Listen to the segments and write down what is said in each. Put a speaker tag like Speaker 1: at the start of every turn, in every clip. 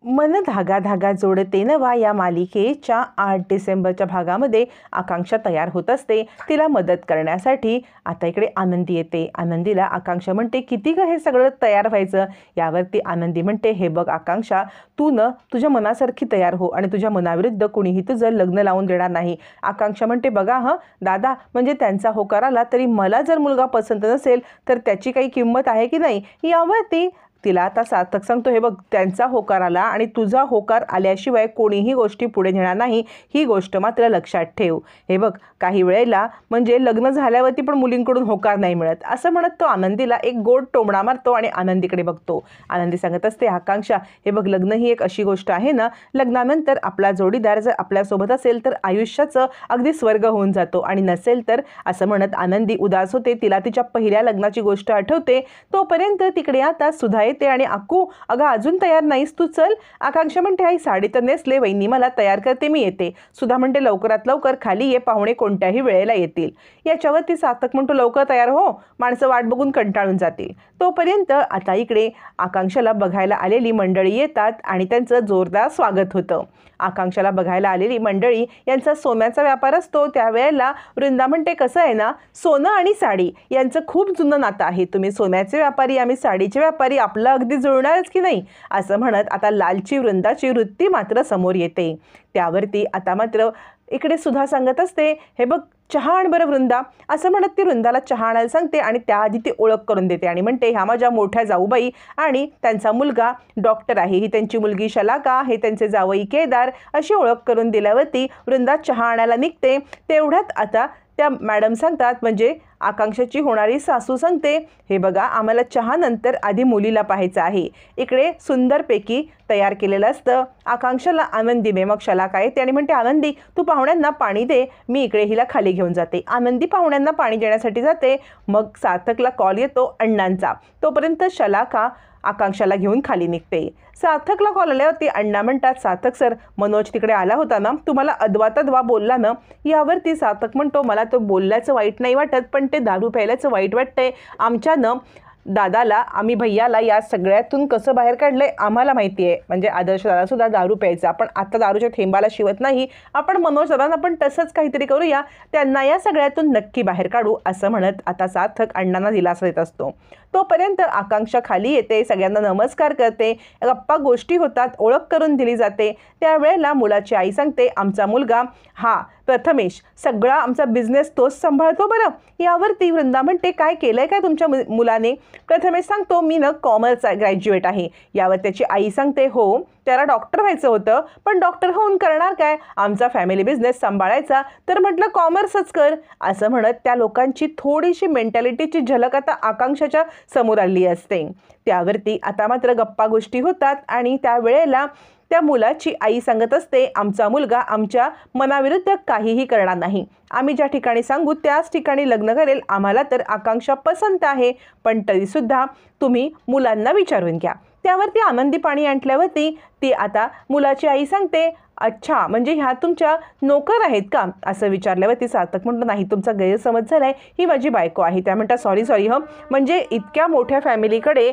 Speaker 1: मन धागा धागा जोडते नवा या मालिकेच्या 8 डिसेंबरच्या भागामध्ये आकांक्षा तयार होत असते तिला मदत करण्यासाठी. आता इकडे आनंदी येते. आनंदीला आकांक्षा म्हणते, किती ग हे सगळं तयार व्हायचं? यावरती आनंदी म्हणते, हे बघ आकांक्षा, तू न तुझ्या मनासारखी तयार हो आणि तुझ्या मनाविरुद्ध कुणीही तुझं लग्न लावून देणार नाही. आकांक्षा म्हणते, बघा दादा, म्हणजे त्यांचा होकार आला तरी मला जर मुलगा पसंत नसेल तर त्याची काही किंमत आहे की नाही? यावरती तिला आता सार्थक सांगतो, हे बघ, त्यांचा होकार आला आणि तुझा होकार आल्याशिवाय कोणीही गोष्टी पुढे नेणार नाही, ही गोष्ट मात्र लक्षात ठेव. हे बघ, काही वेळेला म्हणजे लग्न झाल्यावरती पण मुलींकडून होकार नाही मिळत, असं म्हणत तो आनंदीला एक गोड टोमणा मारतो आणि आनंदीकडे बघतो. आनंदी सांगत असते, आकांक्षा, हे बघ, लग्न ही एक अशी गोष्ट आहे ना, लग्नानंतर आपला जोडीदार जर आपल्यासोबत असेल तर आयुष्याचं अगदी स्वर्ग होऊन जातो आणि नसेल तर, असं म्हणत आनंदी उदास होते. तिला तिच्या पहिल्या लग्नाची गोष्ट आठवते. तोपर्यंत तिकडे आता सुधा येते आणि अक्कू, अगं अजून तयार नाहीस तू, चल. आकांक्षा म्हणते, आई साडी तर नेसले, वहिनी मला तयार करते, मी येते. सुधा म्हणते, लवकरात लवकर खाली ये, पाहुणे कोणत्याही वेळेला येतील. याच्यावरती सार्थक म्हणतो, लवकर तयार हो, माणसं वाट बघून कंटाळून जातील. तोपर्यंत आता इकडे आकांक्षाला बघायला आलेली मंडळी येतात आणि त्यांचं जोरदार स्वागत होतं. आकांक्षाला बघायला आलेली मंडळी यांचा सोन्याचा व्यापार असतो. त्यावेळेला वृंदा म्हणते, कसं आहे ना, सोनं आणि साडी यांचं खूप जुनं नातं आहे. तुम्ही सोन्याचे व्यापारी, आम्ही साडीचे व्यापारी, आपलं अगदी जुळणारच की नाही? असं म्हणत आता लालची वृंदाची वृत्ती मात्र समोर येते. त्यावरती आता मात्र इकडे सुद्धा सांगत असते, हे बघ, चहा आण बरं वृंदा, असं म्हणत ती वृंदाला चहा आणायला सांगते आणि त्याआधी ती ओळख करून देते आणि म्हणते, ह्या माझ्या मोठ्या जाऊबाई आणि त्यांचा मुलगा डॉक्टर आहे, ही त्यांची मुलगी शलाका, हे त्यांचे जावई केदार. अशी ओळख करून दिल्यावरती वृंदा चहा आणायला निघते. तेवढ्यात आता त्या मॅडम सांगतात, म्हणजे आकांक्षाची होणारी सासू सांगते, हे बघा, आम्हाला चहा नंतर आधी मुलीला पाहायचं आहे. इकडे सुंदरपैकी तयार केलेलं असतं. आकांक्षाला आनंदी दे, मग शलाका येते आणि म्हणते, आनंदी, तू पाहुण्यांना पाणी दे, मी इकडे हिला खाली घेऊन जाते. आनंदी पाहुण्यांना पाणी देण्यासाठी जाते. मग सार्थकला कॉल येतो अण्णांचा. तोपर्यंत शलाका आकांक्षाला घेऊन खाली निघते. सार्थकला कॉल आल्यावरती अण्णा म्हणतात, सार्थक सर, मनोज तिकडे आला होता ना, तुम्हाला अद्वा तद्वा बोलला ना? यावरती सार्थक म्हणतो, मला तो बोलल्याचं वाईट नाही वाटत, पण ते दारू प्यायल्याचं वाईट वाटतंय. आमच्यानं दादाला, आम्ही भैयाला या सगळ्यातून कसं बाहेर काढलंय आम्हाला माहिती आहे. म्हणजे आदर्श दादासुद्धा दारू प्यायचा, पण आता दारूच्या थेंबाला शिवत नाही. आपण मनोज दादांना पण तसंच काहीतरी करूया, त्यांना या सगळ्यातून नक्की बाहेर काढू, असं म्हणत आता सार्थक अण्णांना दिलासा देत असतो. तोपर्यंत आकांक्षा खाली येते, सगळ्यांना नमस्कार करते, गप्पा गोष्टी होतात, ओळख करून दिली जाते. त्यावेळेला मुलाची आई सांगते, आमचा मुलगा हा प्रथमेश, सगळा आमचा बिझनेस तोच सांभाळतो बरं. यावरती वृंदा म्हणते, काय केलंय काय तुमच्या मुलाने? प्रथमेश सांगतो, मी ना कॉमर्सचा ग्रॅज्युएट आहे. यावर त्याची आई सांगते, हो, त्याला डॉक्टर व्हायचं होतं, पण डॉक्टर होऊन करणार काय? आमचा फॅमिली बिझनेस सांभाळायचा, तर म्हटलं कॉमर्सच कर, असं म्हणत त्या लोकांची थोडीशी मेंटॅलिटीची झलक आता आकांक्षाच्या समोर आली असते. त्यावरती आता मात्र गप्पा गोष्टी होतात आणि त्यावेळेला त्या मुलाची आई सांगत असते, आमचा मुलगा आमच्या मनाविरुद्ध काहीही करणार नाही. आम्ही ज्या ठिकाणी सांगू त्याच ठिकाणी लग्न करेल. आम्हाला तर आकांक्षा पसंत आहे, पण तरीसुद्धा तुम्ही मुलांना विचारून घ्या. त्यावरती आनंदी पाणी आणल्यावरती ती आता मुलाची आई सांगते, अच्छा, म्हणजे ह्या तुमच्या नोकर आहेत का? असं विचारल्यावरती सार्थक म्हणतो, नाही, तुमचा गैरसमज झालाय, ही माझी बायको आहे. त्या म्हणतात, सॉरी म्हणजे इतक्या मोठ्या फॅमिलीकडे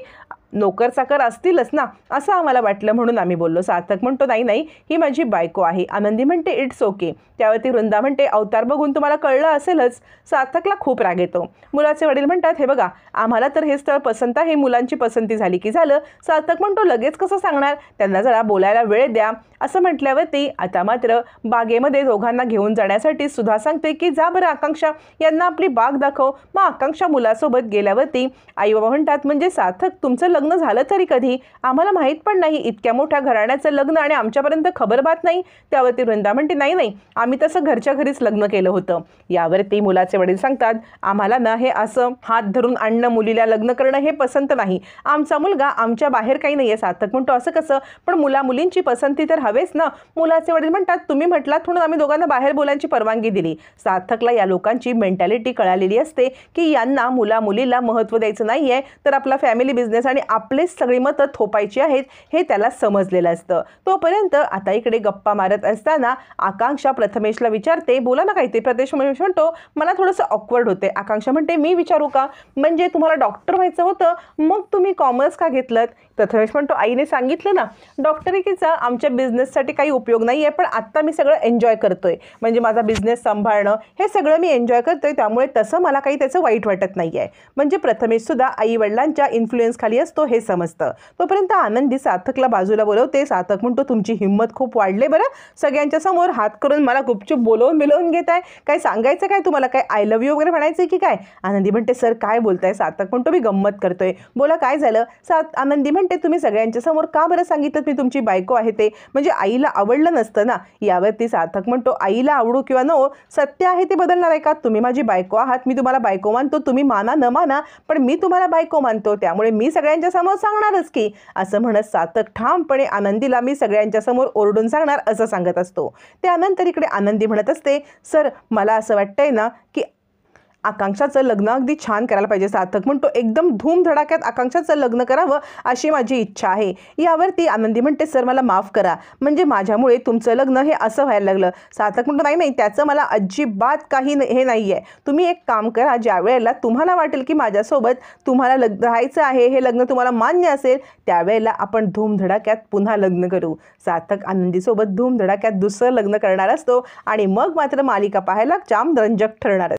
Speaker 1: नोकर चाकर असतीलच ना, असं आम्हाला वाटलं म्हणून आम्ही बोललो. सार्थक म्हणतो, नाही, ही माझी बायको आहे. आनंदी म्हणते, इट्स ओके. त्यावरती वृंदा म्हणते, अवतार बघून तुम्हाला कळलं असेलच. सार्थकला खूप राग येतो. मुलाचे वडील म्हणतात, हे बघा, आम्हाला तर हे स्थळ पसंत आहे, मुलांची पसंती झाली की झालं. सार्थक म्हणतो, लगेच कसं सांगणार, त्यांना जरा बोलायला वेळ द्या, असं म्हटल्यावरती आता मात्र बागेमध्ये दोघांना घेऊन जाण्यासाठी सुद्धा सांगते, की जा बरं आकांक्षा, यांना आपली बाग दाखव. मग आकांक्षा मुलासोबत गेल्यावरती आई बाबा म्हणतात, म्हणजे सार्थक, तुमचं लग्न झालं तरी कधी? आम्हाला माहीत पण नाही, इतक्या मोठ्या घराण्याचं लग्न आणि आमच्यापर्यंत खबर बात नाही. त्यावरती वृंदा म्हणते, नाही, आम्ही तसं घरच्या घरीच लग्न केलं होतं. यावरती मुलाचे वडील सांगतात, आम्हाला ना हे असं हात धरून आणणं, मुलीला लग्न करणं हे पसंत नाही. आमचा मुलगा आमच्या बाहेर काही नाही आहे. सार्थक म्हणतो, असं कसं? पण मुलींची पसंती तर हवेच ना. मुलाचे वडील म्हणतात, तुम्ही म्हटलात म्हणून आम्ही दोघांना बाहेर बोलायची परवानगी दिली. सार्थकला या लोकांची मेंटॅलिटी कळालेली असते, की यांना मुलीला महत्त्व द्यायचं नाही आहे, तर आपला फॅमिली बिझनेस आणि आपलेच सगळी मतं थोपायची आहेत हे त्याला समजलेलं असतं. तोपर्यंत आता इकडे गप्पा मारत असताना आकांक्षा प्रथमेशला विचारते, बोला ना काहीतरी. प्रथमेश म्हणतो, मला थोडंसं ऑकवर्ड होते. आकांक्षा म्हणते, मी विचारू का? म्हणजे तुम्हाला डॉक्टर व्हायचं होतं, मग तुम्ही कॉमर्स का घेतलं? प्रथमेश म्हणतो, आईने सांगितलं ना डॉक्टरीचा आमच्या बिझनेससाठी काही उपयोग नाही आहे, पण आत्ता मी सगळं एन्जॉय करतोय. म्हणजे माझा बिझनेस सांभाळणं हे सगळं मी एन्जॉय करतोय, त्यामुळे तसं मला काही त्याचं वाईट वाटत नाही आहे. म्हणजे प्रथमेशसुद्धा आई वडिलांच्या इन्फ्लुएन्स खाली असतो हे समजतं. तोपर्यंत आनंदी सार्थकला बाजूला बोलवते. सार्थक म्हणतो, तुमची हिंमत खूप वाढले बरं, सगळ्यांच्या समोर हात करून मला गुपचूप बोलवून घेताय. काय सांगायचं काय तुम्हाला? काय आय लव्ह यू वगैरे म्हणायचं की काय? आनंदी म्हणते, सर काय बोलताय? सार्थक म्हणतो, मी गंमत करतोय. बोला काय झालं? आनंदी म्हणते, तुम्ही सगळ्यांच्या समोर का बरं सांगितलं मी तुमची बायको आहे ते? म्हणजे आईला आवडलं नसतं ना? यावरती सार्थक म्हणतो, आईला आवडू किंवा नो, सत्य आहे ते बदलणार आहे का? तुम्ही माझी बायको आहात, मी तुम्हाला बायको मानतो, तुम्ही माना न माना, पण मी तुम्हाला बायको मानतो, त्यामुळे मी सगळ्यांच्या समोर सांगणारच की. असं म्हणत सार्थक ठामपणे आनंदीला मी सगळ्यांच्या समोर ओरडून सांगणार असं सांगत असतो. त्यानंतर इकडे आनंदी म्हणत असते, सर मला असं वाटतंय ना की आकांक्षाचं लग्न अगदी छान करायला पाहिजे. सार्थक म्हणतो, एकदम धूमधडाक्यात आकांक्षाचं लग्न करावं अशी माझी इच्छा आहे. यावरती आनंदी म्हणते, सर मला माफ करा, म्हणजे माझ्यामुळे तुमचं लग्न हे असं व्हायला लागलं. सार्थक म्हणतो, नाही त्याचं मला अजिबात काही हे नाही आहे. तुम्ही एक काम करा, ज्या वेळेला तुम्हाला वाटेल की माझ्यासोबत तुम्हाला राहायचं आहे, हे लग्न तुम्हाला मान्य असेल, त्यावेळेला आपण धूमधडाक्यात पुन्हा लग्न करू. सार्थक आनंदीसोबत धूमधडाक्यात दुसरं लग्न करणार असतो आणि मग मात्र मालिका पाहायला जाम रंजक ठरणार.